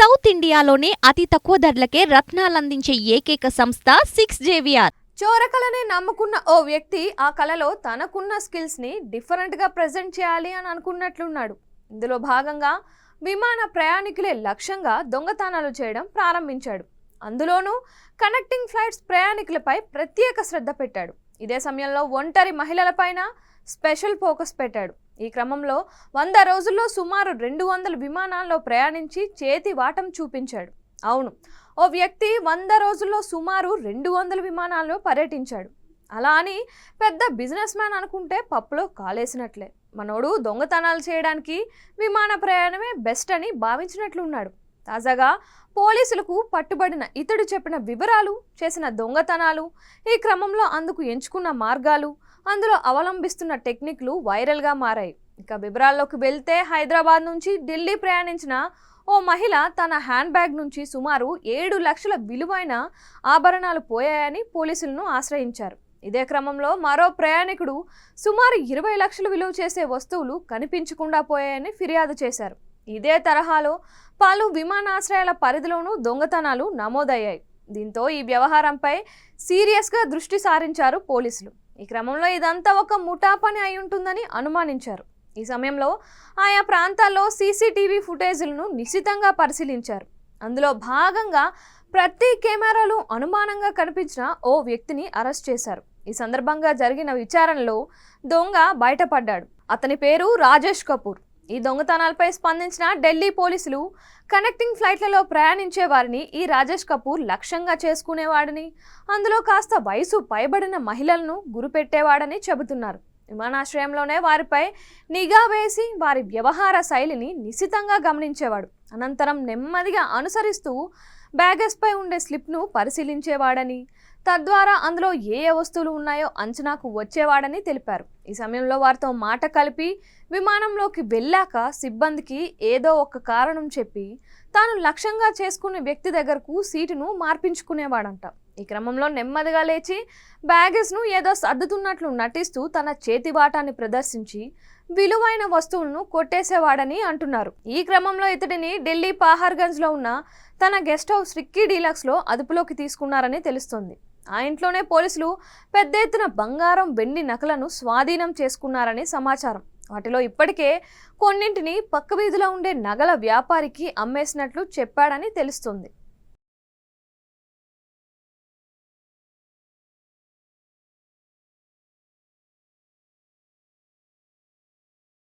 South ఇండియాలోనే అతి తక్కువ ధరలకే రత్నాలందించే ఏకైక సంస్థ 6JVR. చోరకళని నమ్ముకున్న ఓ వ్యక్తి ఆ కళలో తనకున్న స్కిల్స్ని డిఫరెంట్గా ప్రజెంట్ చేయాలి అని అనుకున్నట్లున్నాడు. ఇందులో భాగంగా విమాన ప్రయాణికులే లక్ష్యంగా దొంగతనాలు చేయడం ప్రారంభించాడు. అందులోనూ కనెక్టింగ్ ఫ్లైట్స్ ప్రయాణికులపై ప్రత్యేక శ్రద్ధ పెట్టాడు. ఇదే సమయంలో ఒంటరి మహిళలపైన స్పెషల్ ఫోకస్ పెట్టాడు. ఈ క్రమంలో 100 రోజుల్లో సుమారు 200 విమానాల్లో ప్రయాణించి చేతి వాటం చూపించాడు. అవును, ఓ వ్యక్తి 100 రోజుల్లో సుమారు 200 విమానాల్లో పర్యటించాడు. అలా అని పెద్ద బిజినెస్ మ్యాన్ అనుకుంటే పప్పులో కాలేసినట్లే. మనోడు దొంగతనాలు చేయడానికి విమాన ప్రయాణమే బెస్ట్ అని భావించినట్లున్నాడు. తాజాగా పోలీసులకు పట్టుబడిన ఇతడు చెప్పిన వివరాలు, చేసిన దొంగతనాలు, ఈ క్రమంలో అందుకు ఎంచుకున్న మార్గాలు, అందులో అవలంబిస్తున్న టెక్నిక్లు వైరల్గా మారాయి. ఇక వివరాల్లోకి వెళ్తే హైదరాబాద్ నుంచి ఢిల్లీ ప్రయాణించిన ఓ మహిళ తన హ్యాండ్ బ్యాగ్ నుంచి సుమారు 7 లక్షల విలువైన ఆభరణాలు పోయాయని పోలీసులను ఆశ్రయించారు. ఇదే క్రమంలో మరో ప్రయాణికుడు సుమారు 20 లక్షలు విలువ చేసే వస్తువులు కనిపించకుండా పోయాయని ఫిర్యాదు చేశారు. ఇదే తరహాలో పలు విమానాశ్రయాల పరిధిలోనూ దొంగతనాలు నమోదయ్యాయి. దీంతో ఈ వ్యవహారంపై సీరియస్గా దృష్టి సారించారు పోలీసులు. ఈ క్రమంలో ఇదంతా ఒక ముఠా పని అయి ఉంటుందని అనుమానించారు. ఈ సమయంలో ఆయా ప్రాంతాల్లో సీసీటీవీ ఫుటేజీలను నిశితంగా పరిశీలించారు. అందులో భాగంగా ప్రతి కెమెరాలో అనుమానంగా కనిపించిన ఓ వ్యక్తిని అరెస్ట్ చేశారు. ఈ సందర్భంగా జరిగిన విచారణలో దొంగ బయటపడ్డాడు. అతని పేరు రాజేష్ కపూర్. ఈ దొంగతనాలపై స్పందించిన ఢిల్లీ పోలీసులు కనెక్టింగ్ ఫ్లైట్లలో ప్రయాణించే వారిని ఈ రాజేష్ కపూర్ లక్ష్యంగా చేసుకునేవాడని, అందులో కాస్త వయసు పైబడిన మహిళలను గురిపెట్టేవాడని చెబుతున్నారు. విమానాశ్రయంలోనే వారిపై నిఘా వేసి వారి వ్యవహార శైలిని నిశితంగా గమనించేవాడు. అనంతరం నెమ్మదిగా అనుసరిస్తూ బ్యాగేజ్పై ఉండే స్లిప్ను పరిశీలించేవాడని, తద్వారా అందులో ఏ వస్తువులు ఉన్నాయో అంచనాకు వచ్చేవాడని తెలిపారు. ఈ సమయంలో వారితో మాట కలిపి విమానంలోకి వెళ్ళాక సిబ్బందికి ఏదో ఒక కారణం చెప్పి తాను లక్ష్యంగా చేసుకునే వ్యక్తి దగ్గరకు సీటును మార్పించుకునేవాడంట. ఈ క్రమంలో నెమ్మదిగా లేచి బ్యాగేజ్ను ఏదో సర్దుతున్నట్లు నటిస్తూ తన చేతివాటాన్ని ప్రదర్శించి విలువైన వస్తువులను కొట్టేసేవాడని అంటున్నారు. ఈ క్రమంలో ఇతడిని ఢిల్లీ పహార్గంజ్లో ఉన్న తన గెస్ట్ హౌస్ రిక్కీ డీలక్స్లో అదుపులోకి తీసుకున్నారని తెలుస్తోంది. ఆ ఇంట్లోనే పోలీసులు పెద్ద ఎత్తున బంగారం, వెండి నగలను స్వాధీనం చేసుకున్నారని సమాచారం. వాటిలో ఇప్పటికే కొన్నింటిని పక్క వీధిలో ఉండే నగల వ్యాపారికి అమ్మేసినట్లు చెప్పాడని తెలుస్తుంది.